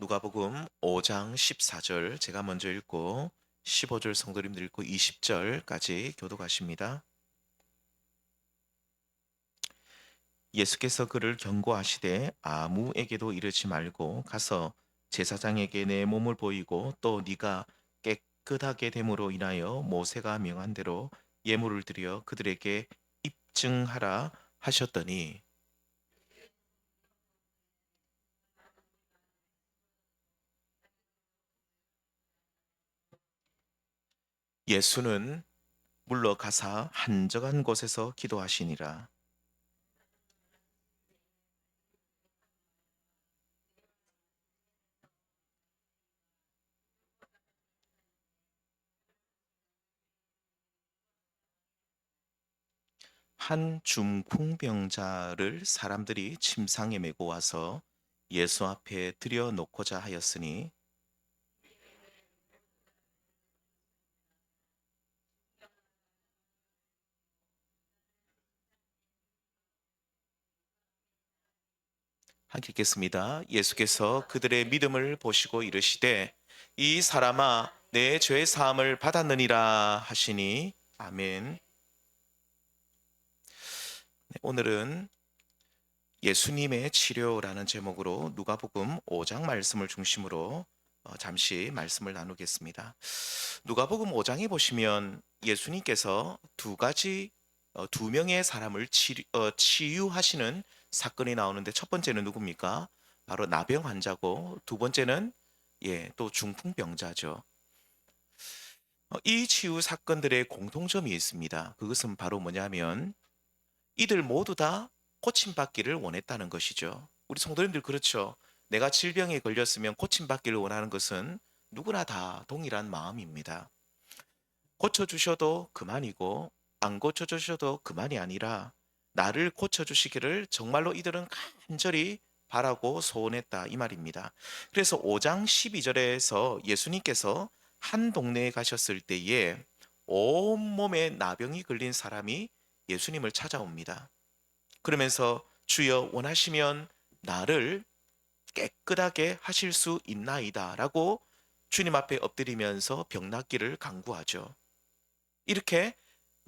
누가복음 5장 14절 제가 먼저 읽고 15절 성도님들 읽고 20절까지 교독하십니다. 예수께서 그를 경고하시되 아무에게도 이르지 말고 가서 제사장에게 내 몸을 보이고 또 네가 깨끗하게 됨으로 인하여 모세가 명한 대로 예물을 드려 그들에게 입증하라 하셨더니 예수는 물러가사 한적한 곳에서 기도하시니라. 한 중풍병자를 사람들이 침상에 메고 와서 예수 앞에 들여 놓고자 하였으니 함께 읽겠습니다. 예수께서 그들의 믿음을 보시고 이르시되 이 사람아 내 죄 사함을 받았느니라 하시니 아멘. 네, 오늘은 예수님의 치료라는 제목으로 누가복음 5장 말씀을 중심으로 잠시 말씀을 나누겠습니다. 누가복음 5장에 보시면 예수님께서 두 명의 사람을 치유하시는 사건이 나오는데 첫 번째는 누굽니까? 바로 나병 환자고 두 번째는 또 중풍병자죠. 이 치유 사건들의 공통점이 있습니다. 그것은 바로 뭐냐면 이들 모두 다 고침받기를 원했다는 것이죠. 우리 성도님들 그렇죠. 내가 질병에 걸렸으면 고침받기를 원하는 것은 누구나 다 동일한 마음입니다. 고쳐주셔도 그만이고 안 고쳐주셔도 그만이 아니라 나를 고쳐주시기를 정말로 이들은 간절히 바라고 소원했다 이 말입니다. 그래서 5장 12절에서 예수님께서 한 동네에 가셨을 때에 온몸에 나병이 걸린 사람이 예수님을 찾아옵니다. 그러면서 주여 원하시면 나를 깨끗하게 하실 수 있나이다 라고 주님 앞에 엎드리면서 병 낫기를 간구하죠. 이렇게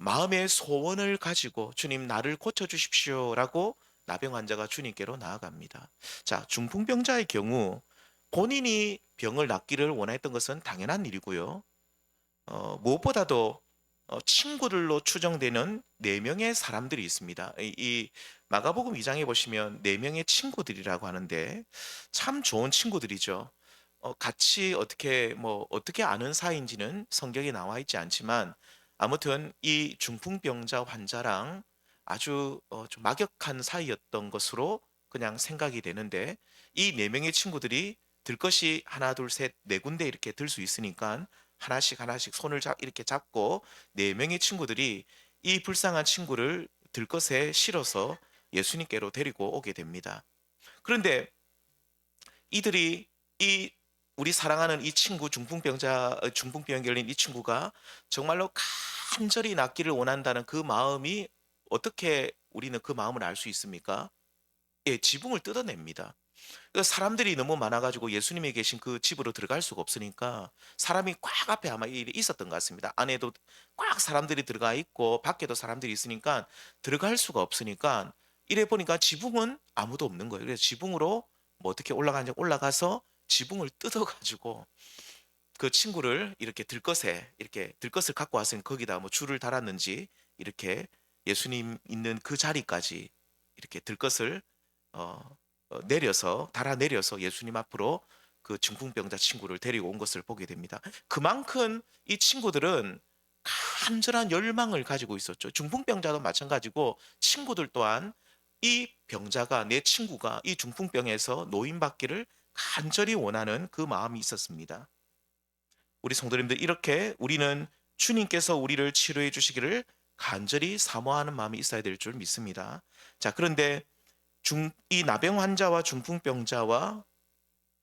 마음의 소원을 가지고 주님 나를 고쳐주십시오 라고 나병 환자가 주님께로 나아갑니다. 자, 중풍병자의 경우 본인이 병을 낫기를 원했던 것은 당연한 일이고요. 무엇보다도 친구들로 추정되는 네 명의 사람들이 있습니다. 이 마가복음 2장에 보시면 네 명의 친구들이라고 하는데 참 좋은 친구들이죠. 같이 어떻게 아는 사이인지는 성경에 나와 있지 않지만 아무튼 이 중풍병자 환자랑 아주 좀 막역한 사이였던 것으로 그냥 생각이 되는데 이 네 명의 친구들이 들 것이 하나 둘 셋 네 군데 이렇게 들 수 있으니까 하나씩 하나씩 손을 이렇게 잡고 네 명의 친구들이 이 불쌍한 친구를 들것에 실어서 예수님께로 데리고 오게 됩니다. 그런데 이들이 이 우리 사랑하는 이 친구 중풍병에 걸린 이 친구가 정말로 간절히 낫기를 원한다는 그 마음이 어떻게 우리는 그 마음을 알 수 있습니까? 예, 지붕을 뜯어냅니다. 사람들이 너무 많아가지고 예수님이 계신 그 집으로 들어갈 수가 없으니까 사람이 꽉 앞에 아마 일이 있었던 것 같습니다. 안에도 꽉 사람들이 들어가 있고 밖에도 사람들이 있으니까 들어갈 수가 없으니까 이래 보니까 지붕은 아무도 없는 거예요. 그래서 지붕으로 뭐 어떻게 올라가는지 올라가서 지붕을 뜯어가지고 그 친구를 이렇게 들것에 이렇게 들것을 갖고 왔으니 거기다 뭐 줄을 달았는지 이렇게 예수님 있는 그 자리까지 이렇게 들것을 어, 내려서 달아 내려서 예수님 앞으로 그 중풍병자 친구를 데리고 온 것을 보게 됩니다. 그만큼 이 친구들은 간절한 열망을 가지고 있었죠. 중풍병자도 마찬가지고 친구들 또한 이 병자가 내 친구가 이 중풍병에서 노인받기를 간절히 원하는 그 마음이 있었습니다. 우리 성도님들 이렇게 우리는 주님께서 우리를 치료해 주시기를 간절히 사모하는 마음이 있어야 될 줄 믿습니다. 자, 그런데 이 나병 환자와 중풍병자와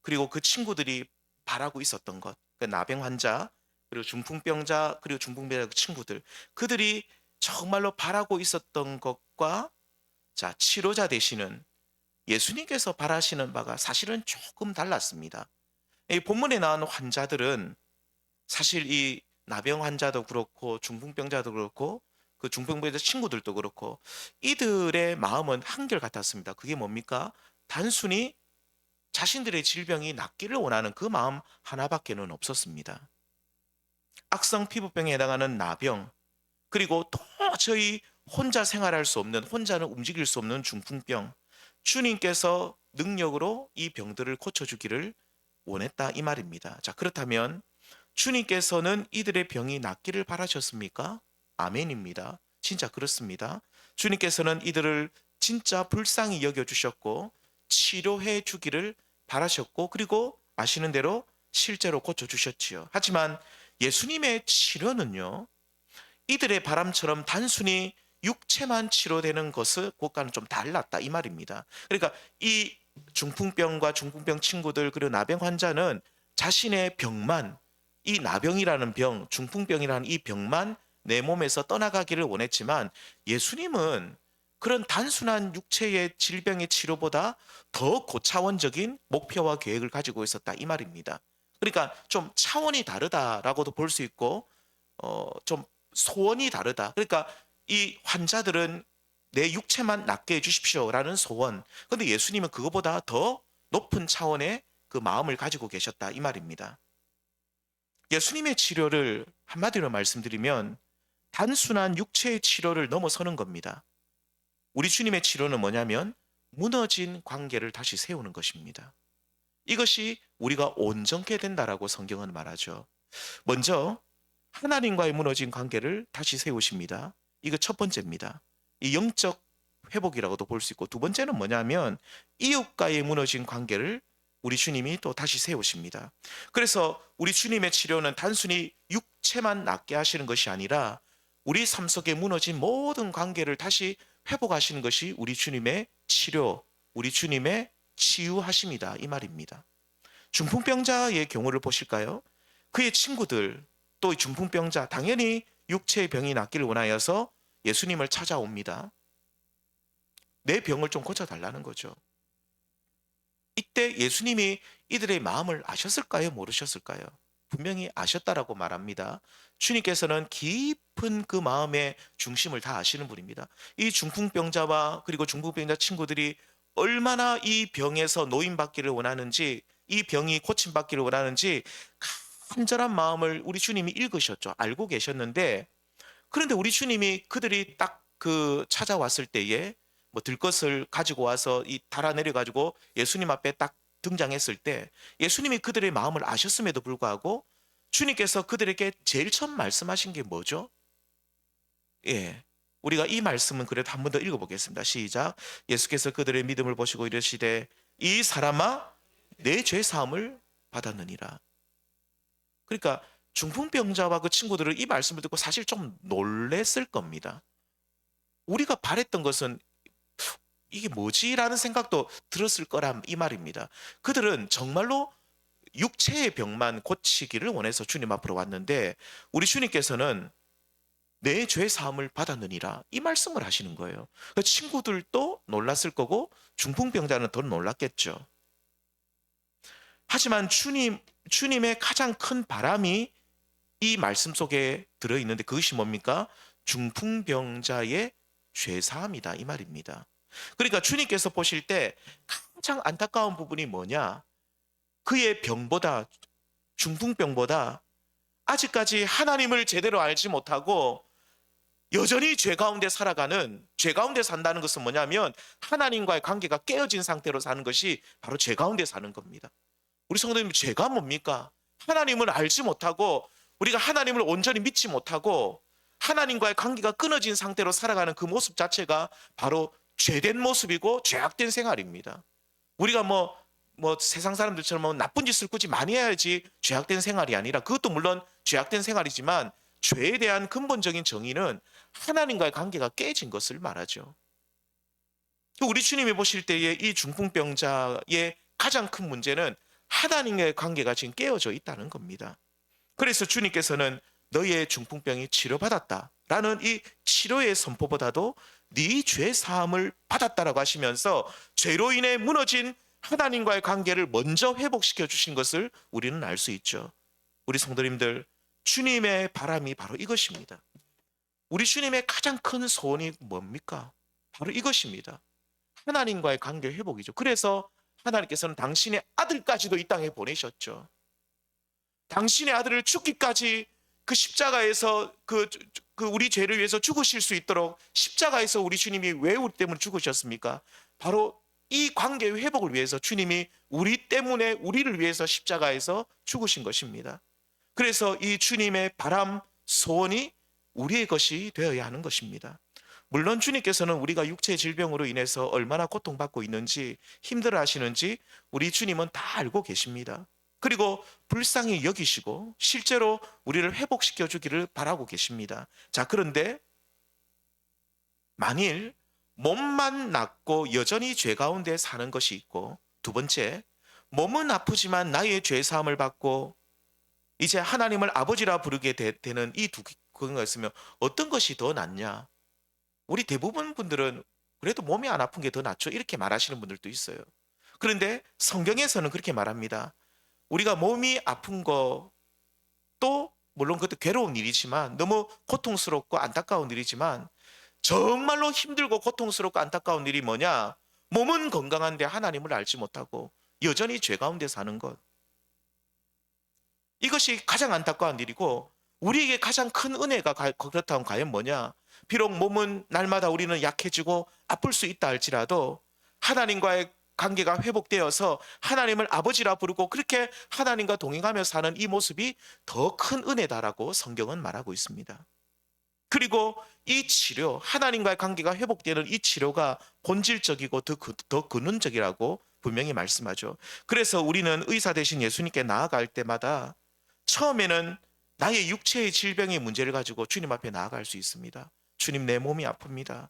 그리고 그 친구들이 바라고 있었던 것, 그 나병 환자 그리고 중풍병자 그리고 중풍병자 그 친구들 그들이 정말로 바라고 있었던 것과 자 치료자 되시는 예수님께서 바라시는 바가 사실은 조금 달랐습니다. 이 본문에 나온 환자들은 사실 이 나병 환자도 그렇고 중풍병자도 그렇고 그 중풍병자 친구들도 그렇고 이들의 마음은 한결같았습니다. 그게 뭡니까? 단순히 자신들의 질병이 낫기를 원하는 그 마음 하나밖에는 없었습니다. 악성 피부병에 해당하는 나병, 그리고 도저히 혼자 생활할 수 없는, 혼자는 움직일 수 없는 중풍병, 주님께서 능력으로 이 병들을 고쳐주기를 원했다 이 말입니다. 자, 그렇다면 주님께서는 이들의 병이 낫기를 바라셨습니까? 아멘입니다. 진짜 그렇습니다. 주님께서는 이들을 진짜 불쌍히 여겨주셨고 치료해 주기를 바라셨고, 그리고 아시는 대로 실제로 고쳐주셨지요. 하지만 예수님의 치료는요, 이들의 바람처럼 단순히 육체만 치료되는 것을 그것과는 좀 달랐다 이 말입니다. 그러니까 이 중풍병과 중풍병 친구들 그리고 나병 환자는 자신의 병만, 이 나병이라는 병, 중풍병이라는 이 병만 내 몸에서 떠나가기를 원했지만, 예수님은 그런 단순한 육체의 질병의 치료보다 더 고차원적인 목표와 계획을 가지고 있었다 이 말입니다. 그러니까 좀 차원이 다르다라고도 볼 수 있고, 좀 소원이 다르다. 그러니까 이 환자들은 내 육체만 낫게 해주십시오라는 소원. 근데 예수님은 그거보다 더 높은 차원의 그 마음을 가지고 계셨다 이 말입니다. 예수님의 치료를 한마디로 말씀드리면 단순한 육체의 치료를 넘어서는 겁니다. 우리 주님의 치료는 뭐냐면 무너진 관계를 다시 세우는 것입니다. 이것이 우리가 온전케 된다라고 성경은 말하죠. 먼저 하나님과의 무너진 관계를 다시 세우십니다. 이거 첫 번째입니다. 이 영적 회복이라고도 볼 수 있고, 두 번째는 뭐냐면 이웃과의 무너진 관계를 우리 주님이 또 다시 세우십니다. 그래서 우리 주님의 치료는 단순히 육체만 낫게 하시는 것이 아니라 우리 삶 속에 무너진 모든 관계를 다시 회복하시는 것이 우리 주님의 치료, 우리 주님의 치유하심이다 이 말입니다. 중풍병자의 경우를 보실까요? 그의 친구들, 또 이 중풍병자, 당연히 육체의 병이 낫기를 원하여서 예수님을 찾아옵니다. 내 병을 좀 고쳐달라는 거죠. 이때 예수님이 이들의 마음을 아셨을까요? 모르셨을까요? 분명히 아셨다라고 말합니다. 주님께서는 깊은 그 마음의 중심을 다 아시는 분입니다. 이 중풍병자와 그리고 중풍병자 친구들이 얼마나 이 병에서 노인받기를 원하는지, 이 병이 고침받기를 원하는지 간절한 마음을 우리 주님이 읽으셨죠. 알고 계셨는데, 그런데 우리 주님이 그들이 딱 그 찾아왔을 때에 뭐 들것을 가지고 와서 이 달아내려 가지고 예수님 앞에 딱 등장했을 때 예수님이 그들의 마음을 아셨음에도 불구하고 주님께서 그들에게 제일 처음 말씀하신 게 뭐죠? 예. 우리가 이 말씀은 그래도 한 번 더 읽어보겠습니다. 시작. 예수께서 그들의 믿음을 보시고 이르시되 이 사람아 내 죄 사함을 받았느니라. 그러니까 중풍병자와 그 친구들은 이 말씀을 듣고 사실 좀 놀랬을 겁니다. 우리가 바랬던 것은 이게 뭐지라는 생각도 들었을 거란 이 말입니다. 그들은 정말로 육체의 병만 고치기를 원해서 주님 앞으로 왔는데 우리 주님께서는 내 죄 사함을 받았느니라 이 말씀을 하시는 거예요. 그 친구들도 놀랐을 거고 중풍병자는 더 놀랐겠죠. 하지만 주님의 가장 큰 바람이 이 말씀 속에 들어있는데 그것이 뭡니까? 중풍병자의 죄사함이다 이 말입니다. 그러니까 주님께서 보실 때 가장 안타까운 부분이 뭐냐? 그의 병보다, 중풍병보다 아직까지 하나님을 제대로 알지 못하고 여전히 죄 가운데 살아가는, 죄 가운데 산다는 것은 뭐냐면 하나님과의 관계가 깨어진 상태로 사는 것이 바로 죄 가운데 사는 겁니다. 우리 성도님, 죄가 뭡니까? 하나님을 알지 못하고 우리가 하나님을 온전히 믿지 못하고 하나님과의 관계가 끊어진 상태로 살아가는 그 모습 자체가 바로 죄된 모습이고 죄악된 생활입니다. 우리가 뭐 세상 사람들처럼 뭐 나쁜 짓을 굳이 많이 해야지 죄악된 생활이 아니라, 그것도 물론 죄악된 생활이지만 죄에 대한 근본적인 정의는 하나님과의 관계가 깨진 것을 말하죠. 우리 주님이 보실 때에 이 중풍병자의 가장 큰 문제는 하나님과의 관계가 지금 깨어져 있다는 겁니다. 그래서 주님께서는 너희의 중풍병이 치료받았다라는 이 치료의 선포보다도 네 죄 사함을 받았다라고 하시면서 죄로 인해 무너진 하나님과의 관계를 먼저 회복시켜 주신 것을 우리는 알 수 있죠. 우리 성도님들, 주님의 바람이 바로 이것입니다. 우리 주님의 가장 큰 소원이 뭡니까? 바로 이것입니다. 하나님과의 관계 회복이죠. 그래서 하나님께서는 당신의 아들까지도 이 땅에 보내셨죠. 당신의 아들을 죽기까지 그 십자가에서 우리 죄를 위해서 죽으실 수 있도록 십자가에서 우리 주님이 왜 우리 때문에 죽으셨습니까? 바로 이 관계 회복을 위해서 주님이 우리 때문에 우리를 위해서 십자가에서 죽으신 것입니다. 그래서 이 주님의 바람, 소원이 우리의 것이 되어야 하는 것입니다. 물론 주님께서는 우리가 육체의 질병으로 인해서 얼마나 고통받고 있는지 힘들어 하시는지 우리 주님은 다 알고 계십니다. 그리고 불쌍히 여기시고 실제로 우리를 회복시켜 주기를 바라고 계십니다. 자, 그런데 만일 몸만 낫고 여전히 죄 가운데 사는 것이 있고, 두 번째, 몸은 아프지만 나의 죄 사함을 받고 이제 하나님을 아버지라 부르게 되는 이 두 그런 것이면 어떤 것이 더 낫냐? 우리 대부분 분들은 그래도 몸이 안 아픈 게 더 낫죠. 이렇게 말하시는 분들도 있어요. 그런데 성경에서는 그렇게 말합니다. 우리가 몸이 아픈 것도 물론 그것도 괴로운 일이지만 너무 고통스럽고 안타까운 일이지만 정말로 힘들고 고통스럽고 안타까운 일이 뭐냐? 몸은 건강한데 하나님을 알지 못하고 여전히 죄 가운데 사는 것. 이것이 가장 안타까운 일이고 우리에게 가장 큰 은혜가 그렇다면 과연 뭐냐? 비록 몸은 날마다 우리는 약해지고 아플 수 있다 할지라도 하나님과의 관계가 회복되어서 하나님을 아버지라 부르고 그렇게 하나님과 동행하며 사는 이 모습이 더 큰 은혜다라고 성경은 말하고 있습니다. 그리고 이 치료, 하나님과의 관계가 회복되는 이 치료가 본질적이고 더 근원적이라고 분명히 말씀하죠. 그래서 우리는 의사 대신 예수님께 나아갈 때마다 처음에는 나의 육체의 질병의 문제를 가지고 주님 앞에 나아갈 수 있습니다. 주님, 내 몸이 아픕니다.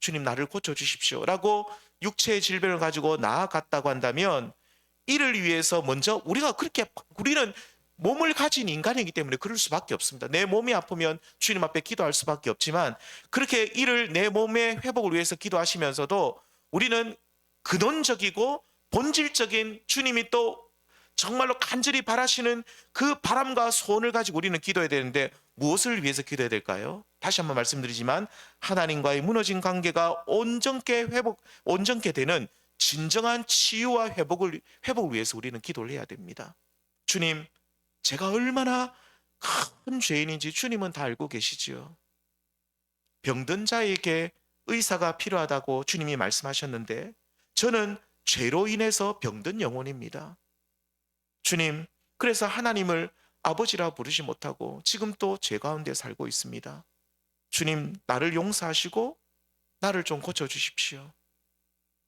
주님, 나를 고쳐주십시오. 라고 육체의 질병을 가지고 나아갔다고 한다면 이를 위해서 먼저 우리는 몸을 가진 인간이기 때문에 그럴 수밖에 없습니다. 내 몸이 아프면 주님 앞에 기도할 수밖에 없지만 그렇게 내 몸의 회복을 위해서 기도하시면서도 우리는 근원적이고 본질적인 주님이 또 정말로 간절히 바라시는 그 바람과 소원을 가지고 우리는 기도해야 되는데 무엇을 위해서 기도해야 될까요? 다시 한번 말씀드리지만 하나님과의 무너진 관계가 온전케 되는 진정한 치유와 회복을 위해서 우리는 기도를 해야 됩니다. 주님, 제가 얼마나 큰 죄인인지 주님은 다 알고 계시지요. 병든 자에게 의사가 필요하다고 주님이 말씀하셨는데 저는 죄로 인해서 병든 영혼입니다. 주님, 그래서 하나님을 아버지라 부르지 못하고 지금 또 죄 가운데 살고 있습니다. 주님, 나를 용서하시고 나를 좀 고쳐주십시오.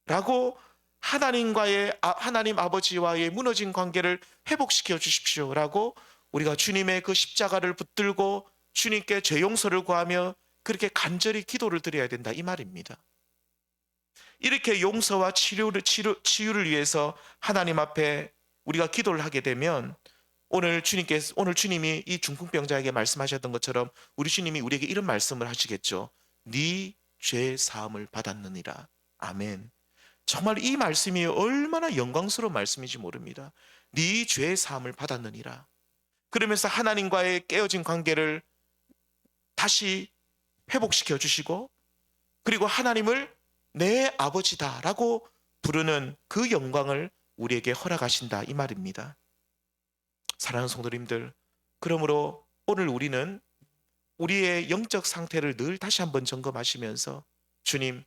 라고 하나님 아버지와의 무너진 관계를 회복시켜 주십시오. 라고 우리가 주님의 그 십자가를 붙들고 주님께 죄 용서를 구하며 그렇게 간절히 기도를 드려야 된다 이 말입니다. 이렇게 용서와 치유를 위해서 하나님 앞에 우리가 기도를 하게 되면 오늘 주님이 이 중풍병자에게 말씀하셨던 것처럼 우리 주님이 우리에게 이런 말씀을 하시겠죠. 네 죄 사함을 받았느니라. 아멘. 정말 이 말씀이 얼마나 영광스러운 말씀인지 모릅니다. 네 죄 사함을 받았느니라. 그러면서 하나님과의 깨어진 관계를 다시 회복시켜 주시고 그리고 하나님을 내 아버지다라고 부르는 그 영광을 우리에게 허락하신다 이 말입니다. 사랑하는 성도님들, 그러므로 오늘 우리는 우리의 영적 상태를 늘 다시 한번 점검하시면서 주님,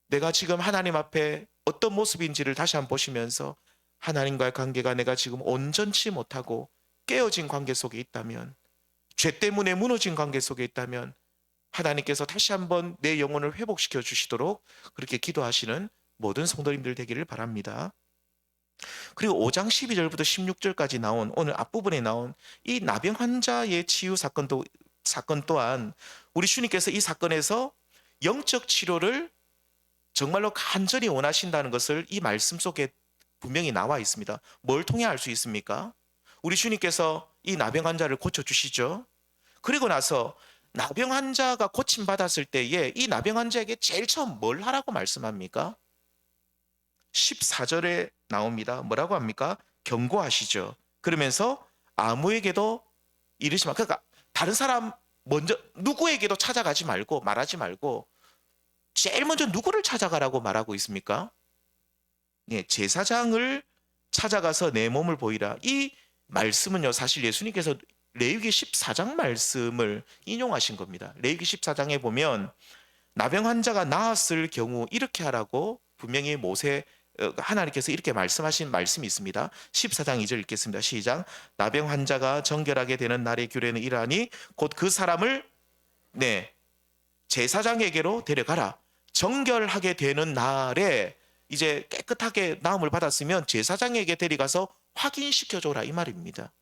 내가 지금 하나님 앞에 어떤 모습인지를 다시 한번 보시면서 하나님과의 관계가 내가 지금 온전치 못하고 깨어진 관계 속에 있다면, 죄 때문에 무너진 관계 속에 있다면 하나님께서 다시 한번 내 영혼을 회복시켜 주시도록 그렇게 기도하시는 모든 성도님들 되기를 바랍니다. 그리고 5장 12절부터 16절까지 나온 오늘 앞부분에 나온 이 나병 환자의 치유 사건 또한 우리 주님께서 이 사건에서 영적 치료를 정말로 간절히 원하신다는 것을 이 말씀 속에 분명히 나와 있습니다. 뭘 통해 알 수 있습니까? 우리 주님께서 이 나병 환자를 고쳐주시죠. 그리고 나서 나병 환자가 고침받았을 때에 이 나병 환자에게 제일 처음 뭘 하라고 말씀합니까? 14절에 나옵니다. 뭐라고 합니까? 경고하시죠. 그러면서 아무에게도 이르지 마. 그러니까 다른 사람 먼저 누구에게도 찾아가지 말고 말하지 말고 제일 먼저 누구를 찾아가라고 말하고 있습니까? 예, 제사장을 찾아가서 내 몸을 보이라. 이 말씀은요, 사실 예수님께서 레위기 14장 말씀을 인용하신 겁니다. 레위기 14장에 보면 나병 환자가 나았을 경우 이렇게 하라고 분명히 하나님께서 이렇게 말씀하신 말씀이 있습니다. 14장 2절 읽겠습니다. 시작. 나병 환자가 정결하게 되는 날의 규례는 이러하니 곧 그 사람을 제사장에게로 데려가라. 정결하게 되는 날에 이제 깨끗하게 나음을 받았으면 제사장에게 데려가서 확인시켜줘라 이 말입니다.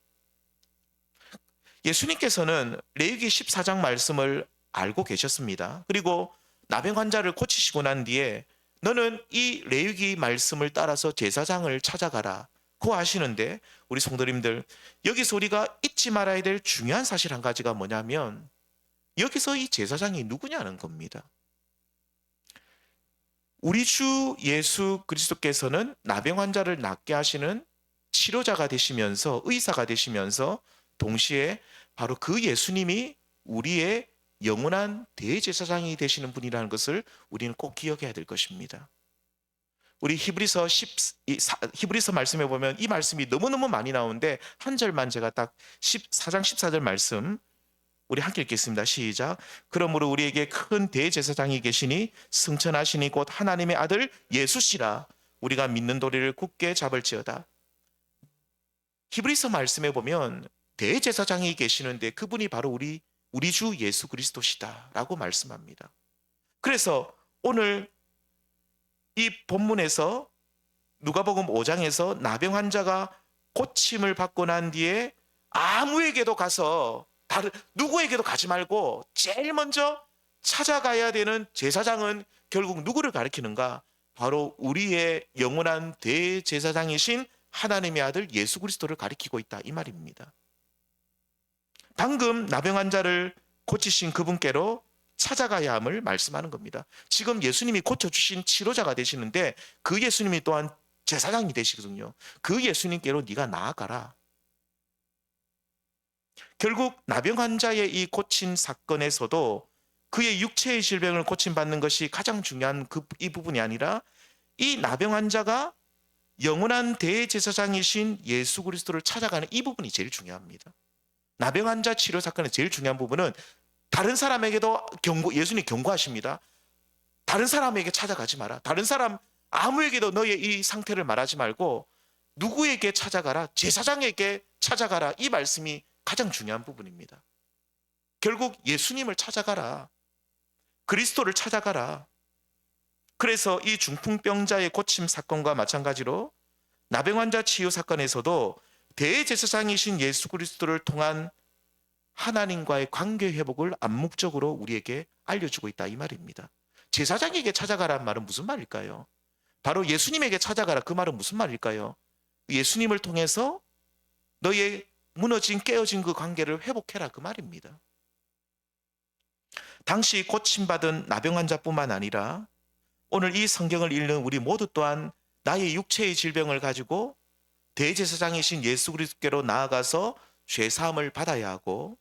예수님께서는 레위기 14장 말씀을 알고 계셨습니다. 그리고 나병 환자를 고치시고 난 뒤에 너는 이 레위기 말씀을 따라서 제사장을 찾아가라 고 하시는데, 우리 성도님들, 여기서 우리가 잊지 말아야 될 중요한 사실 한 가지가 뭐냐면 여기서 이 제사장이 누구냐는 겁니다. 우리 주 예수 그리스도께서는 나병 환자를 낫게 하시는 치료자가 되시면서 의사가 되시면서 동시에 바로 그 예수님이 우리의 영원한 대제사장이 되시는 분이라는 것을 우리는 꼭 기억해야 될 것입니다. 우리 히브리서 말씀에 보면 이 말씀이 너무너무 많이 나오는데 한 절만 제가 딱 14장 14절 말씀 우리 함께 읽겠습니다. 시작. 그러므로 우리에게 큰 대제사장이 계시니 승천하시니 곧 하나님의 아들 예수시라. 우리가 믿는 도리를 굳게 잡을지어다. 히브리서 말씀에 보면 대제사장이 계시는데 그분이 바로 우리 주 예수 그리스도시다라고 말씀합니다. 그래서 오늘 이 본문에서 누가복음 5장에서 나병 환자가 고침을 받고 난 뒤에 아무에게도 가서 누구에게도 가지 말고 제일 먼저 찾아가야 되는 제사장은 결국 누구를 가리키는가? 바로 우리의 영원한 대제사장이신 하나님의 아들 예수 그리스도를 가리키고 있다 이 말입니다. 방금 나병 환자를 고치신 그분께로 찾아가야 함을 말씀하는 겁니다. 지금 예수님이 고쳐주신 치료자가 되시는데 그 예수님이 또한 제사장이 되시거든요. 그 예수님께로 네가 나아가라. 결국 나병 환자의 이 고침 사건에서도 그의 육체의 질병을 고침받는 것이 가장 중요한 이 부분이 아니라 이 나병 환자가 영원한 대제사장이신 예수 그리스도를 찾아가는 이 부분이 제일 중요합니다. 나병 환자 치료 사건의 제일 중요한 부분은 다른 사람에게도 예수님이 경고하십니다. 다른 사람에게 찾아가지 마라. 다른 사람 아무에게도 너의 이 상태를 말하지 말고 누구에게 찾아가라? 제사장에게 찾아가라. 이 말씀이 가장 중요한 부분입니다. 결국 예수님을 찾아가라. 그리스도를 찾아가라. 그래서 이 중풍병자의 고침 사건과 마찬가지로 나병 환자 치유 사건에서도 대제사장이신 예수 그리스도를 통한 하나님과의 관계 회복을 암묵적으로 우리에게 알려주고 있다 이 말입니다. 제사장에게 찾아가라는 말은 무슨 말일까요? 바로 예수님에게 찾아가라 그 말은 무슨 말일까요? 예수님을 통해서 너의 무너진 깨어진 그 관계를 회복해라 그 말입니다. 당시 고침받은 나병 환자뿐만 아니라 오늘 이 성경을 읽는 우리 모두 또한 나의 육체의 질병을 가지고 대제사장이신 예수 그리스도께로 나아가서 죄사함을 받아야 하고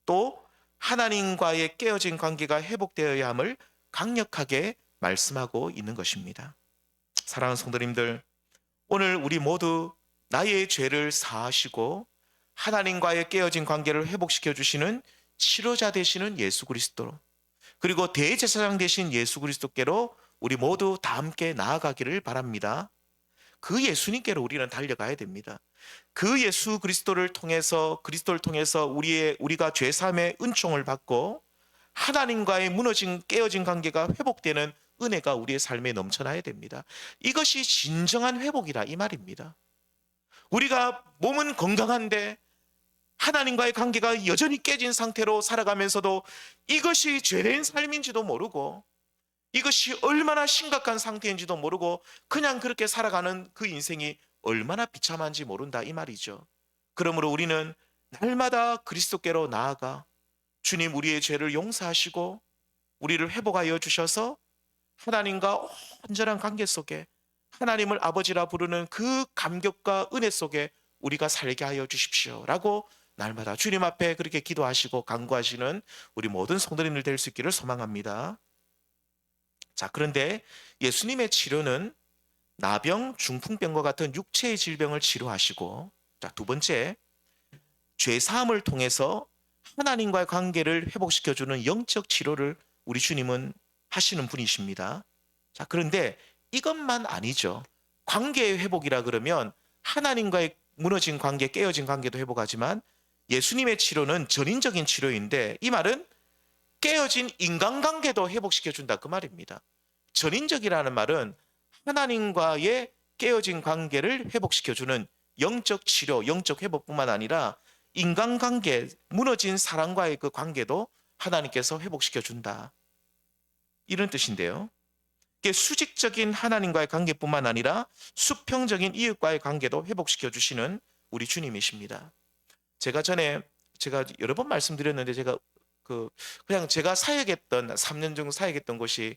또 하나님과의 깨어진 관계가 회복되어야 함을 강력하게 말씀하고 있는 것입니다. 사랑하는 성도님들, 오늘 우리 모두 나의 죄를 사하시고 하나님과의 깨어진 관계를 회복시켜 주시는 치료자 되시는 예수 그리스도, 그리고 대제사장 되신 예수 그리스도께로 우리 모두 다 함께 나아가기를 바랍니다. 그 예수님께로 우리는 달려가야 됩니다. 그 예수 그리스도를 통해서 우리가 죄사함의 은총을 받고 하나님과의 무너진 깨어진 관계가 회복되는 은혜가 우리의 삶에 넘쳐나야 됩니다. 이것이 진정한 회복이라 이 말입니다. 우리가 몸은 건강한데 하나님과의 관계가 여전히 깨진 상태로 살아가면서도 이것이 죄된 삶인지도 모르고 이것이 얼마나 심각한 상태인지도 모르고 그냥 그렇게 살아가는 그 인생이 얼마나 비참한지 모른다 이 말이죠. 그러므로 우리는 날마다 그리스도께로 나아가 주님 우리의 죄를 용서하시고 우리를 회복하여 주셔서 하나님과 온전한 관계 속에 하나님을 아버지라 부르는 그 감격과 은혜 속에 우리가 살게 하여 주십시오라고 날마다 주님 앞에 그렇게 기도하시고 간구하시는 우리 모든 성도님들 될 수 있기를 소망합니다. 자, 그런데 예수님의 치료는 나병, 중풍병과 같은 육체의 질병을 치료하시고, 자, 두 번째, 죄 사함을 통해서 하나님과의 관계를 회복시켜주는 영적 치료를 우리 주님은 하시는 분이십니다. 자, 그런데 이것만 아니죠. 관계의 회복이라 그러면 하나님과의 무너진 관계, 깨어진 관계도 회복하지만 예수님의 치료는 전인적인 치료인데 이 말은 깨어진 인간관계도 회복시켜준다 그 말입니다. 전인적이라는 말은 하나님과의 깨어진 관계를 회복시켜주는 영적 치료, 영적 회복뿐만 아니라 인간관계, 무너진 사람과의 그 관계도 하나님께서 회복시켜준다. 이런 뜻인데요. 이게 수직적인 하나님과의 관계뿐만 아니라 수평적인 이웃과의 관계도 회복시켜주시는 우리 주님이십니다. 제가 전에 제가 여러 번 말씀드렸는데 그 그냥 제가 사역했던 3년 정도 사역했던 곳이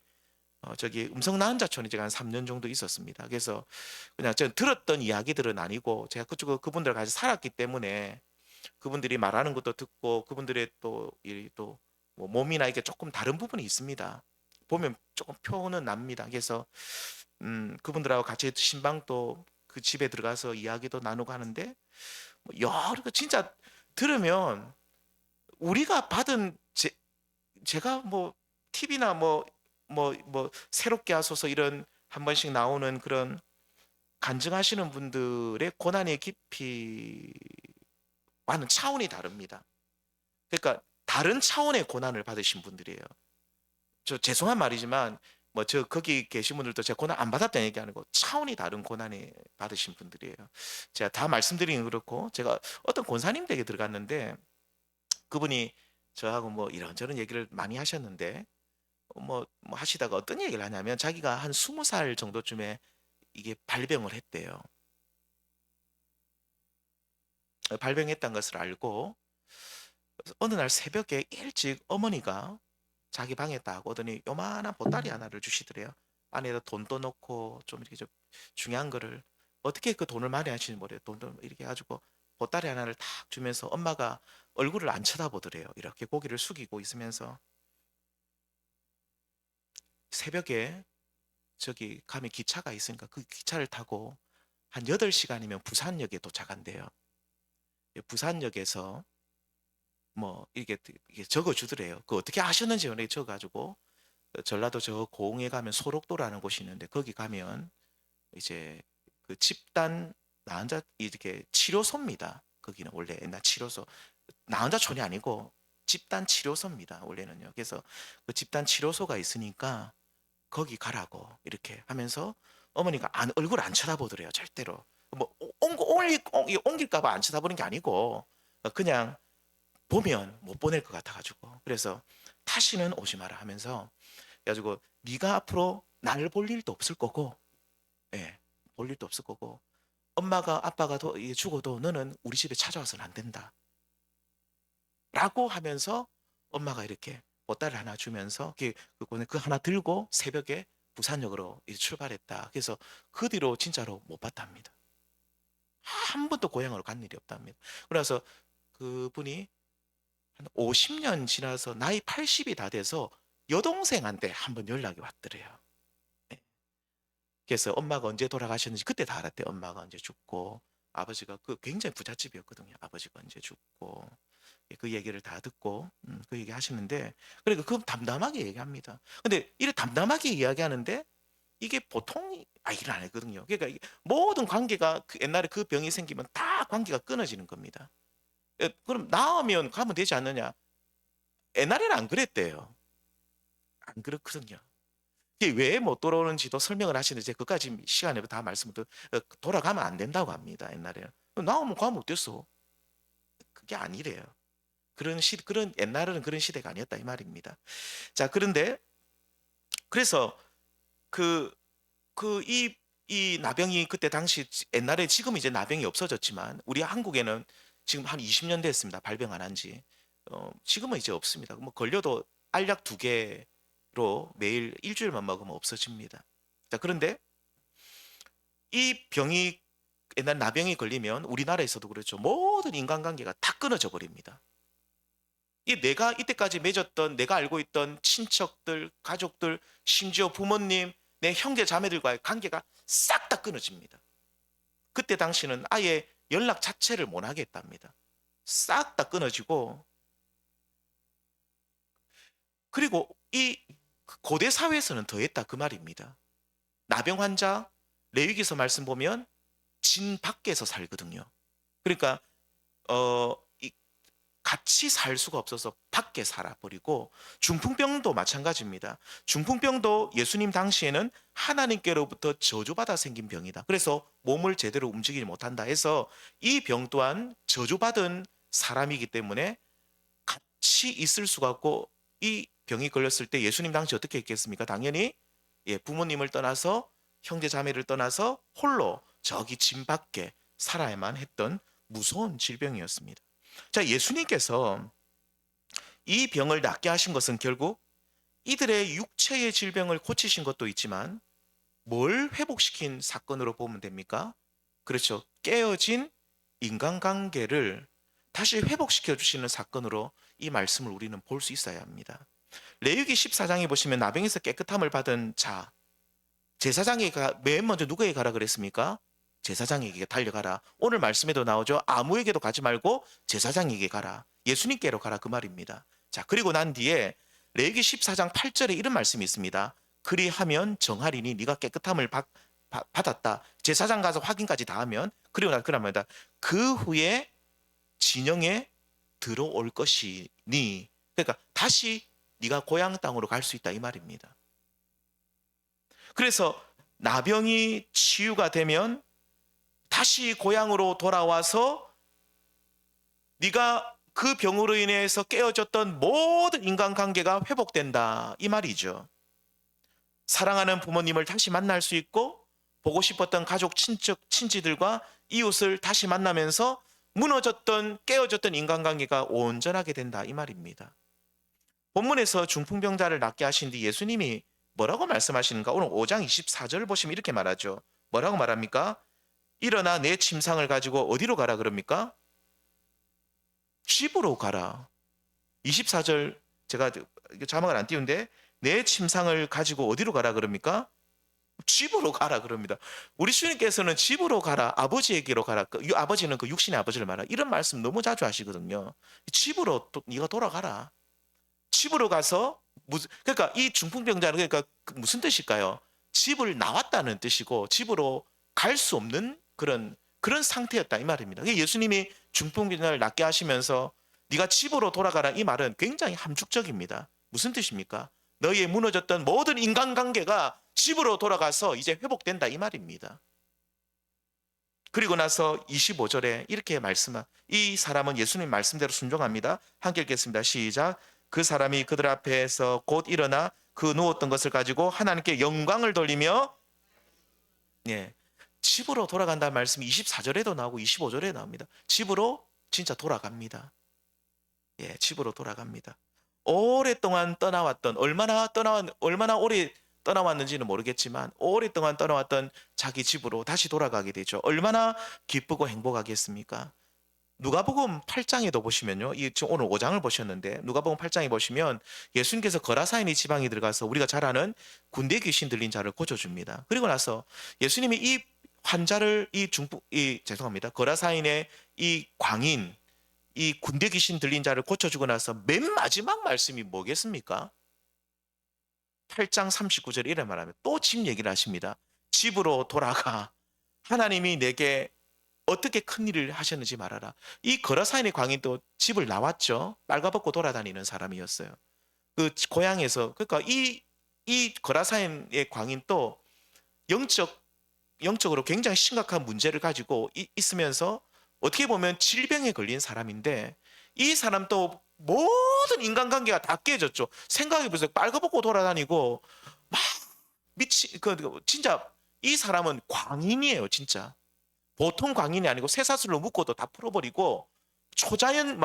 저기 음성 나은자촌에 제가 한 3년 정도 있었습니다. 그래서 그냥 저는 들었던 이야기들은 아니고 제가 그쪽 그분들 같이 살았기 때문에 그분들이 말하는 것도 듣고 그분들의 또이또 뭐 몸이나 이게 조금 다른 부분이 있습니다. 보면 조금 표는 납니다. 그래서 그분들하고 같이 신방도 그 집에 들어가서 이야기도 나누고 하는데 뭐 여러 거 진짜 들으면 우리가 받은 제가 뭐 TV나 뭐 새롭게 하소서 이런 한 번씩 나오는 그런 간증하시는 분들의 고난의 깊이와는 차원이 다릅니다. 그러니까 다른 차원의 고난을 받으신 분들이에요. 저 죄송한 말이지만 뭐 저 거기 계신 분들도 제가 고난 안 받았다는 얘기 아니고 차원이 다른 고난을 받으신 분들이에요. 제가 다 말씀드리긴 그렇고 제가 어떤 권사님 댁에 들어갔는데 그분이 저하고 뭐 이런저런 얘기를 많이 하셨는데 뭐 하시다가 어떤 얘기를 하냐면 자기가 한 20살 정도쯤에 이게 발병을 했대요. 발병했다는 것을 알고 어느 날 새벽에 일찍 어머니가 자기 방에 딱 오더니 요만한 보따리 하나를 주시더래요. 안에다 돈도 넣고 좀 이렇게 좀 중요한 거를 어떻게 그 돈을 많이 하시는지 모르겠어요. 돈도 이렇게 해가지고 보따리 하나를 탁 주면서 엄마가 얼굴을 안 쳐다보더래요. 이렇게 고개를 숙이고 있으면서 새벽에 저기 가면 기차가 있으니까 그 기차를 타고 한 8시간이면 부산역에 도착한대요. 부산역에서 뭐 이게 적어주더래요. 그 어떻게 아셨는지 이렇게 적어가지고 전라도 저 고흥에 가면 소록도라는 곳이 있는데 거기 가면 이제 그 집단 나환자 이렇게 치료소입니다. 거기는 원래 옛날 치료소 나환자촌이 아니고 집단 치료소입니다. 원래는요. 그래서 그 집단 치료소가 있으니까 거기 가라고 이렇게 하면서 어머니가 얼굴 안 쳐다보더래요. 절대로. 뭐 옮길까 봐 안 쳐다보는 게 아니고 그냥 보면 못 보낼 것 같아가지고 그래서 다시는 오지 마라 하면서 그래가지고 네가 앞으로 나를 볼 일도 없을 거고 예, 볼 일도 없을 거고 엄마가 아빠가 죽어도 너는 우리 집에 찾아와서는 안 된다 라고 하면서 엄마가 이렇게 보따리를 하나 주면서 그 하나 들고 새벽에 부산역으로 출발했다. 그래서 그 뒤로 진짜로 못 봤답니다. 한 번도 고향으로 간 일이 없답니다. 그래서 그분이 한 50년 지나서 나이 80이 다 돼서 여동생한테 한 번 연락이 왔더래요. 네. 그래서 엄마가 언제 돌아가셨는지 그때 다 알았대. 엄마가 언제 죽고 아버지가 그 굉장히 부잣집이었거든요. 아버지가 언제 죽고 그 얘기를 다 듣고 그 얘기 하시는데 그러니까 그 담담하게 얘기합니다. 근데 이래 담담하게 이야기하는데 이게 보통 얘기를 안 했거든요. 그러니까 모든 관계가 옛날에 그 병이 생기면 다 관계가 끊어지는 겁니다. 그럼 나으면 가면 되지 않느냐? 옛날에는 안 그랬대요. 안 그렇거든요. 이게 왜 못 돌아오는지도 설명을 하시는데 그까지 시간에 다 말씀을 돌아가면 안 된다고 합니다. 옛날에는 나오면 가면 어땠어? 그게 아니래요. 그런 옛날에는 그런 시대가 아니었다 이 말입니다. 자, 그런데 그래서 그 이 나병이 그때 당시 옛날에 지금 이제 나병이 없어졌지만 우리 한국에는 지금 한 20년 됐습니다. 발병 안 한 지. 지금은 이제 없습니다. 뭐 걸려도 알약 2개로 매일 일주일만 먹으면 없어집니다. 자, 그런데 이 병이 옛날 나병이 걸리면 우리나라에서도 그렇죠. 모든 인간관계가 다 끊어져 버립니다. 이 내가 이때까지 맺었던 내가 알고 있던 친척들, 가족들, 심지어 부모님, 내 형제 자매들과의 관계가 싹 다 끊어집니다. 그때 당시는 아예 연락 자체를 못 하겠답니다. 싹 다 끊어지고, 그리고 이 고대 사회에서는 더했다 그 말입니다. 나병 환자 레위기서 말씀 보면 진 밖에서 살거든요. 그러니까 같이 살 수가 없어서 밖에 살아버리고, 중풍병도 마찬가지입니다. 중풍병도 예수님 당시에는 하나님께로부터 저주받아 생긴 병이다. 그래서 몸을 제대로 움직이지 못한다 해서 이 병 또한 저주받은 사람이기 때문에 같이 있을 수가 없고, 이 병이 걸렸을 때 예수님 당시 어떻게 했겠습니까? 당연히 부모님을 떠나서 형제 자매를 떠나서 홀로 저기 진 밖에 살아야만 했던 무서운 질병이었습니다. 자, 예수님께서 이 병을 낫게 하신 것은 결국 이들의 육체의 질병을 고치신 것도 있지만 뭘 회복시킨 사건으로 보면 됩니까? 그렇죠. 깨어진 인간관계를 다시 회복시켜 주시는 사건으로 이 말씀을 우리는 볼 수 있어야 합니다. 레위기 14장에 보시면 나병에서 깨끗함을 받은 자, 제사장이 맨 먼저 누구에게 가라 그랬습니까? 제사장에게 달려가라. 오늘 말씀에도 나오죠. 아무에게도 가지 말고 제사장에게 가라. 예수님께로 가라 그 말입니다. 자, 그리고 난 뒤에 레위기 14장 8절에 이런 말씀이 있습니다. 그리하면 정하리니 네가 깨끗함을 받았다. 제사장 가서 확인까지 다 하면, 그리고 난 그럽니다. 그 후에 진영에 들어올 것이니, 그러니까 다시 네가 고향 땅으로 갈 수 있다 이 말입니다. 그래서 나병이 치유가 되면 다시 고향으로 돌아와서 네가 그 병으로 인해서 깨어졌던 모든 인간관계가 회복된다 이 말이죠. 사랑하는 부모님을 다시 만날 수 있고, 보고 싶었던 가족, 친지들과 이웃을 다시 만나면서 무너졌던 깨어졌던 인간관계가 온전하게 된다 이 말입니다. 본문에서 중풍병자를 낫게 하신 뒤 예수님이 뭐라고 말씀하시는가? 오늘 5장 24절을 보시면 이렇게 말하죠. 뭐라고 말합니까? 일어나 내 침상을 가지고 어디로 가라 그럽니까? 집으로 가라. 24절 제가 자막을 안 띄운데, 내 침상을 가지고 어디로 가라 그럽니까? 집으로 가라 그럽니다. 우리 주님께서는 집으로 가라, 아버지에게로 가라. 아버지는 그 육신의 아버지를 말하. 이런 말씀 너무 자주 하시거든요. 집으로 네가 돌아가라. 집으로 가서 그러니까 이 중풍병자는 그러니까 무슨 뜻일까요? 집을 나왔다는 뜻이고 집으로 갈 수 없는 그런 상태였다 이 말입니다. 예수님이 중풍병자를 낫게 하시면서 네가 집으로 돌아가라 이 말은 굉장히 함축적입니다. 무슨 뜻입니까? 너희의 무너졌던 모든 인간관계가 집으로 돌아가서 이제 회복된다 이 말입니다. 그리고 나서 25절에 이렇게 말씀한, 이 사람은 예수님 말씀대로 순종합니다. 함께 읽겠습니다. 시작. 그 사람이 그들 앞에서 곧 일어나 그 누웠던 것을 가지고 하나님께 영광을 돌리며, 집으로 돌아간다는 말씀이 24절에도 나오고 25절에 나옵니다. 집으로 진짜 돌아갑니다. 집으로 돌아갑니다. 오랫동안 떠나왔던, 얼마나 오래 떠나왔는지는 모르겠지만 오랫동안 떠나왔던 자기 집으로 다시 돌아가게 되죠. 얼마나 기쁘고 행복하겠습니까? 누가복음 8장에도 보시면요. 지금 오늘 5장을 보셨는데 누가복음 8장에 보시면 예수님께서 거라사인의 지방에 들어가서 우리가 잘 아는 군대 귀신 들린 자를 고쳐줍니다. 그리고 나서 예수님이 이 환자를 죄송합니다. 거라사인의 이 광인, 이 군대 귀신 들린 자를 고쳐주고 나서 맨 마지막 말씀이 뭐겠습니까? 8장 39절에 이런 말하면 또 집 얘기를 하십니다. 집으로 돌아가. 하나님이 내게 어떻게 큰 일을 하셨는지 말하라. 이 거라사인의 광인도 집을 나왔죠. 빨가벗고 돌아다니는 사람이었어요. 그 고향에서. 그러니까 이 거라사인의 광인도 영적으로 굉장히 심각한 문제를 가지고 있으면서 어떻게 보면 질병에 걸린 사람인데, 이 사람도 모든 인간관계가 다 깨졌죠. 생각해 보세요. 빨가벗고 돌아다니고 막 진짜 이 사람은 광인이에요. 진짜 보통 광인이 아니고 쇠사슬로 묶어도 다 풀어버리고 초자연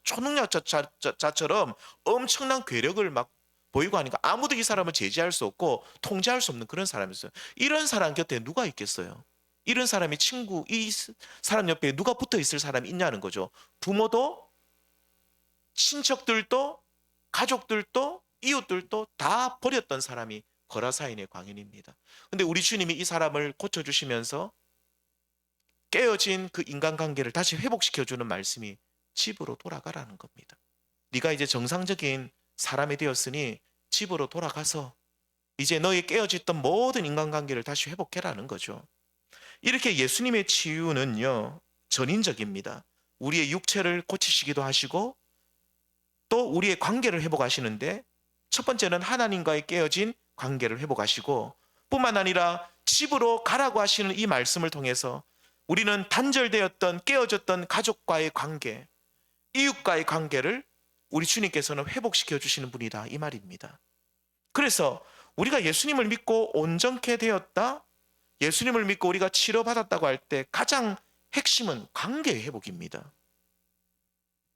초능력자처럼 엄청난 괴력을 막 보이고 하니까 아무도 이 사람을 제지할 수 없고 통제할 수 없는 그런 사람이었어요. 이런 사람 곁에 누가 있겠어요? 이런 사람이 친구, 이 사람 옆에 누가 붙어 있을 사람이 있냐는 거죠. 부모도, 친척들도, 가족들도, 이웃들도 다 버렸던 사람이 거라사인의 광인입니다. 근데 우리 주님이 이 사람을 고쳐주시면서 깨어진 그 인간관계를 다시 회복시켜주는 말씀이 집으로 돌아가라는 겁니다. 네가 이제 정상적인 사람이 되었으니 집으로 돌아가서 이제 너의 깨어졌던 모든 인간관계를 다시 회복해라는 거죠. 이렇게 예수님의 치유는요, 전인적입니다. 우리의 육체를 고치시기도 하시고 또 우리의 관계를 회복하시는데, 첫 번째는 하나님과의 깨어진 관계를 회복하시고 뿐만 아니라 집으로 가라고 하시는 이 말씀을 통해서 우리는 단절되었던 깨어졌던 가족과의 관계, 이웃과의 관계를 우리 주님께서는 회복시켜 주시는 분이다, 이 말입니다. 그래서 우리가 예수님을 믿고 온전케 되었다, 예수님을 믿고 우리가 치료받았다고 할 때 가장 핵심은 관계의 회복입니다.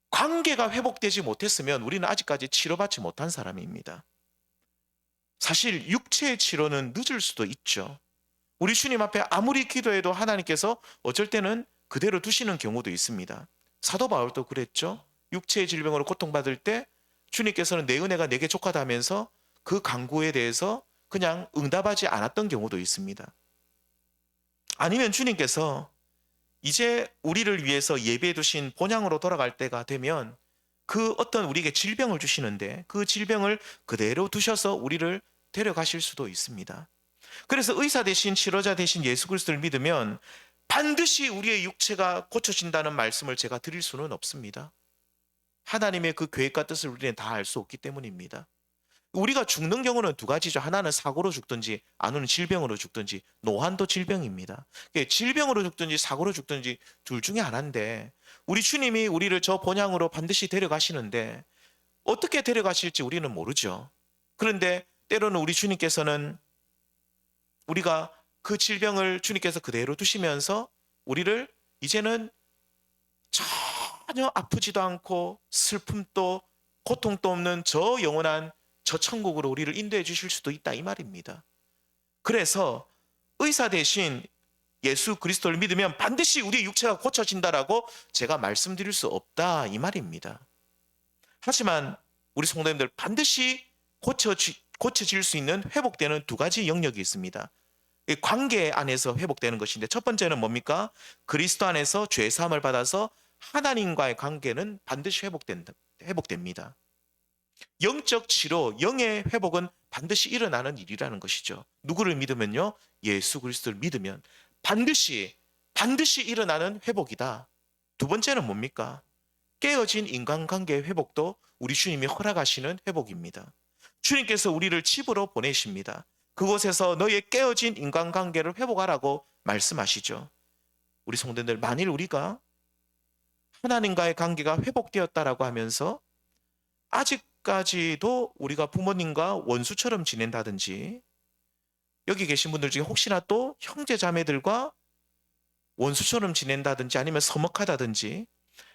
관계가 회복되지 못했으면 우리는 아직까지 치료받지 못한 사람입니다. 사실 육체의 치료는 늦을 수도 있죠. 우리 주님 앞에 아무리 기도해도 하나님께서 어쩔 때는 그대로 두시는 경우도 있습니다. 사도 바울도 그랬죠. 육체의 질병으로 고통받을 때 주님께서는 내 은혜가 내게 족하다면서 그 간구에 대해서 그냥 응답하지 않았던 경우도 있습니다. 아니면 주님께서 이제 우리를 위해서 예비해 두신 본향으로 돌아갈 때가 되면 그 어떤 우리에게 질병을 주시는데 그 질병을 그대로 두셔서 우리를 데려가실 수도 있습니다. 그래서 의사 대신 치료자 대신 예수 그리스도를 믿으면 반드시 우리의 육체가 고쳐진다는 말씀을 제가 드릴 수는 없습니다. 하나님의 그 계획과 뜻을 우리는 다 알 수 없기 때문입니다. 우리가 죽는 경우는 두 가지죠. 하나는 사고로 죽든지, 아니면 질병으로 죽든지. 노환도 질병입니다. 질병으로 죽든지 사고로 죽든지 둘 중에 하나인데, 우리 주님이 우리를 저 본향으로 반드시 데려가시는데 어떻게 데려가실지 우리는 모르죠. 그런데 때로는 우리 주님께서는 우리가 그 질병을 주님께서 그대로 두시면서 우리를 이제는 전혀 아프지도 않고 슬픔도 고통도 없는 저 영원한 저 천국으로 우리를 인도해 주실 수도 있다, 이 말입니다. 그래서 의사 대신 예수 그리스도를 믿으면 반드시 우리의 육체가 고쳐진다라고 제가 말씀드릴 수 없다, 이 말입니다. 하지만 우리 성도님들 반드시 고쳐질 수 있는 회복되는 두 가지 영역이 있습니다. 관계 안에서 회복되는 것인데, 첫 번째는 뭡니까? 그리스도 안에서 죄 사함을 받아서 하나님과의 관계는 반드시 회복됩니다. 영적 치료, 영의 회복은 반드시 일어나는 일이라는 것이죠. 누구를 믿으면요? 예수 그리스도를 믿으면 반드시 일어나는 회복이다. 두 번째는 뭡니까? 깨어진 인간관계의 회복도 우리 주님이 허락하시는 회복입니다. 주님께서 우리를 집으로 보내십니다. 그곳에서 너의 깨어진 인간관계를 회복하라고 말씀하시죠. 우리 성도들, 만일 우리가 하나님과의 관계가 회복되었다라고 하면서 아직까지도 우리가 부모님과 원수처럼 지낸다든지, 여기 계신 분들 중에 혹시나 또 형제 자매들과 원수처럼 지낸다든지, 아니면 서먹하다든지,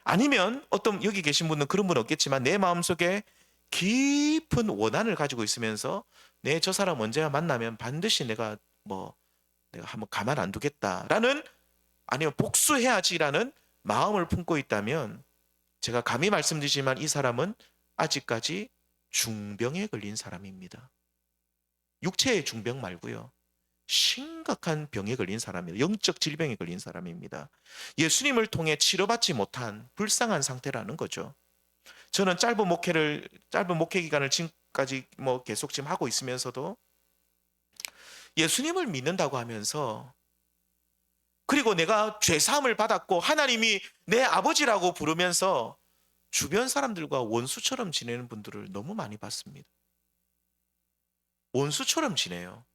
아니면 어떤 여기 계신 분은 그런 분 없겠지만 내 마음속에 깊은 원한을 가지고 있으면서 내 저 사람 언제나 만나면 반드시 내가 한번 가만 안 두겠다라는, 아니면 복수해야지라는 마음을 품고 있다면, 제가 감히 말씀드리지만 이 사람은 아직까지 중병에 걸린 사람입니다. 육체의 중병 말고요, 심각한 병에 걸린 사람입니다. 영적 질병에 걸린 사람입니다. 예수님을 통해 치료받지 못한 불쌍한 상태라는 거죠. 저는 짧은 목회 기간을 지금까지 계속 지금 하고 있으면서도 예수님을 믿는다고 하면서, 그리고 내가 죄 사함을 받았고 하나님이 내 아버지라고 부르면서 주변 사람들과 원수처럼 지내는 분들을 너무 많이 봤습니다. 원수처럼 지내요.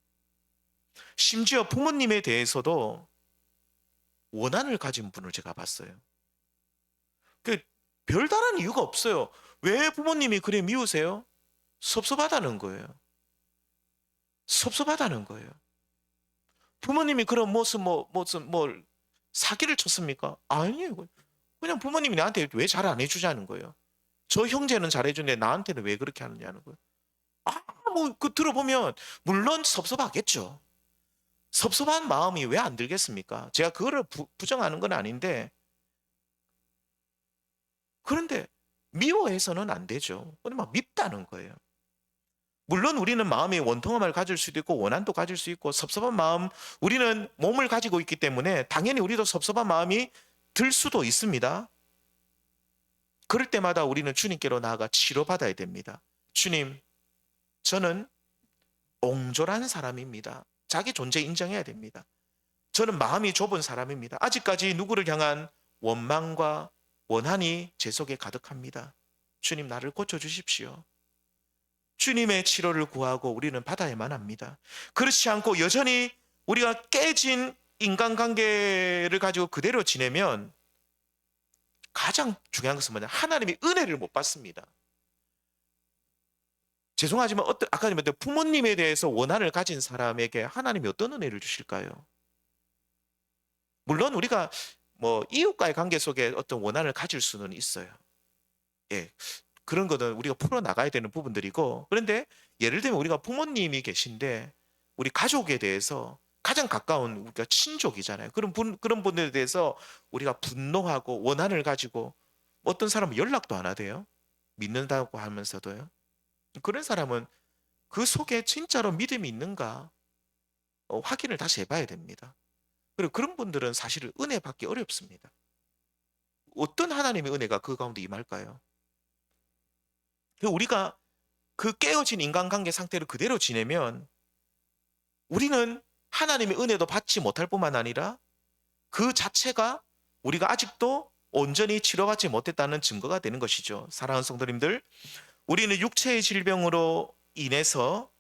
심지어 부모님에 대해서도 원한을 가진 분을 제가 봤어요. 별다른 이유가 없어요. 왜 부모님이 그래 미우세요? 섭섭하다는 거예요. 섭섭하다는 거예요. 부모님이 그런 무슨 사기를 쳤습니까? 아니에요. 그냥 부모님이 나한테 왜 잘 안 해주자는 거예요. 저 형제는 잘해주는데 나한테는 왜 그렇게 하느냐는 거예요. 뭐 그 들어보면 물론 섭섭하겠죠. 섭섭한 마음이 왜 안 들겠습니까? 제가 그거를 부정하는 건 아닌데, 그런데 미워해서는 안 되죠. 근데 막 밉다는 거예요. 물론 우리는 마음의 원통함을 가질 수도 있고 원한도 가질 수 있고 섭섭한 마음, 우리는 몸을 가지고 있기 때문에 당연히 우리도 섭섭한 마음이 들 수도 있습니다. 그럴 때마다 우리는 주님께로 나아가 치료받아야 됩니다. 주님, 저는 옹졸한 사람입니다. 자기 존재 인정해야 됩니다. 저는 마음이 좁은 사람입니다. 아직까지 누구를 향한 원망과 원한이 제 속에 가득합니다. 주님, 나를 고쳐주십시오. 주님의 치료를 구하고 우리는 받아야만 합니다. 그렇지 않고 여전히 우리가 깨진 인간관계를 가지고 그대로 지내면 가장 중요한 것은 뭐냐? 하나님의 은혜를 못 받습니다. 죄송하지만 아까 말했던 부모님에 대해서 원한을 가진 사람에게 하나님이 어떤 은혜를 주실까요? 물론 우리가 뭐 이웃과의 관계 속에 어떤 원한을 가질 수는 있어요. 예. 그런 거는 우리가 풀어나가야 되는 부분들이고, 그런데 예를 들면 우리가 부모님이 계신데 우리 가족에 대해서 가장 가까운 우리가 친족이잖아요. 그런 분들에 대해서 우리가 분노하고 원한을 가지고 어떤 사람은 연락도 안 하대요. 믿는다고 하면서도요. 그런 사람은 그 속에 진짜로 믿음이 있는가 확인을 다시 해봐야 됩니다. 그리고 그런 분들은 사실은 은혜 받기 어렵습니다. 어떤 하나님의 은혜가 그 가운데 임할까요? 우리가 그 깨어진 인간관계 상태를 그대로 지내면 우리는 하나님의 은혜도 받지 못할 뿐만 아니라 그 자체가 우리가 아직도 온전히 치료받지 못했다는 증거가 되는 것이죠. 사랑하는 성도님들, 우리는 육체의 질병으로 인해서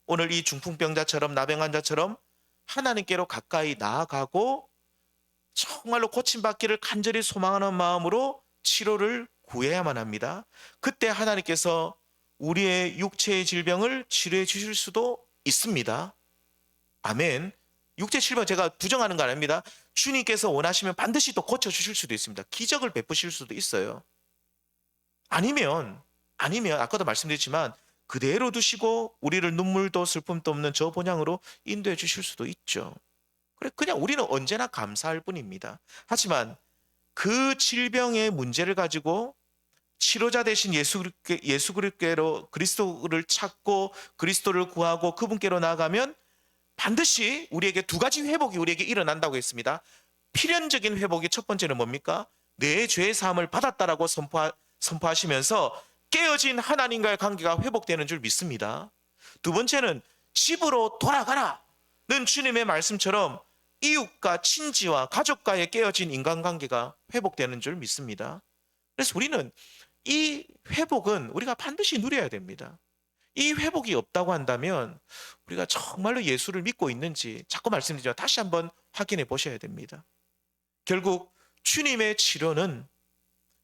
오늘 이 중풍병자처럼 나병 환자처럼 하나님께로 가까이 나아가고 정말로 고침받기를 간절히 소망하는 마음으로 치료를 구해야만 합니다. 그때 하나님께서 우리의 육체의 질병을 치료해 주실 수도 있습니다. 아멘. 육체 질병 제가 부정하는 거 아닙니다. 주님께서 원하시면 반드시 또 고쳐주실 수도 있습니다. 기적을 베푸실 수도 있어요. 아니면 아까도 말씀드렸지만 그대로 두시고 우리를 눈물도 슬픔도 없는 저 본향으로 인도해 주실 수도 있죠. 그냥 우리는 언제나 감사할 뿐입니다. 하지만 그 질병의 문제를 가지고 치료자 대신 예수 그리스도를 찾고 그리스도를 구하고 그분께로 나아가면 반드시 우리에게 두 가지 회복이 우리에게 일어난다고 했습니다. 필연적인 회복이 첫 번째는 뭡니까? 내 죄의 사함을 받았다라고 선포하시면서 깨어진 하나님과의 관계가 회복되는 줄 믿습니다. 두 번째는 집으로 돌아가라는 주님의 말씀처럼 이웃과 친지와 가족과의 깨어진 인간관계가 회복되는 줄 믿습니다. 그래서 우리는 이 회복은 우리가 반드시 누려야 됩니다. 이 회복이 없다고 한다면 우리가 정말로 예수를 믿고 있는지 자꾸 말씀드리지만 다시 한번 확인해 보셔야 됩니다. 결국 주님의 치료는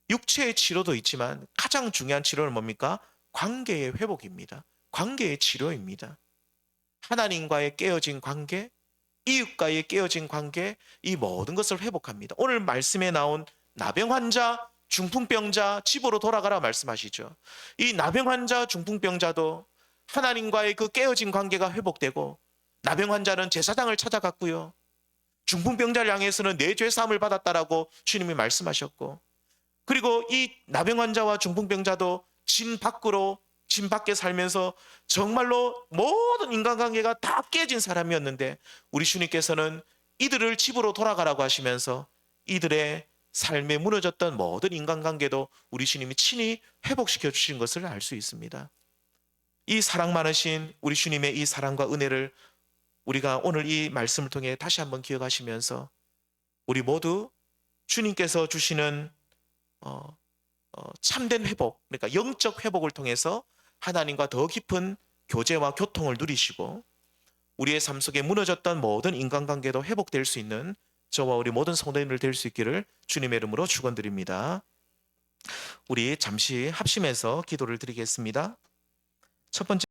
육체의 치료도 있지만 가장 중요한 치료는 뭡니까? 관계의 회복입니다. 관계의 치료입니다. 하나님과의 깨어진 관계, 이웃과의 깨어진 관계, 이 모든 것을 회복합니다. 오늘 말씀에 나온 나병 환자, 중풍병자 집으로 돌아가라 말씀하시죠. 이 나병 환자, 중풍병자도 하나님과의 그 깨어진 관계가 회복되고 나병 환자는 제사장을 찾아갔고요. 중풍병자를 향해서는 내 죄 사함을 받았다라고 주님이 말씀하셨고, 그리고 이 나병 환자와 중풍병자도 진 밖에 살면서 정말로 모든 인간관계가 다 깨진 사람이었는데 우리 주님께서는 이들을 집으로 돌아가라고 하시면서 이들의 삶에 무너졌던 모든 인간관계도 우리 주님이 친히 회복시켜 주신 것을 알 수 있습니다. 이 사랑 많으신 우리 주님의 이 사랑과 은혜를 우리가 오늘 이 말씀을 통해 다시 한번 기억하시면서 우리 모두 주님께서 주시는 참된 회복, 그러니까 영적 회복을 통해서 하나님과 더 깊은 교제와 교통을 누리시고 우리의 삶 속에 무너졌던 모든 인간관계도 회복될 수 있는 저와 우리 모든 성도님들 될 수 있기를 주님의 이름으로 축원드립니다. 우리 잠시 합심해서 기도를 드리겠습니다. 첫 번째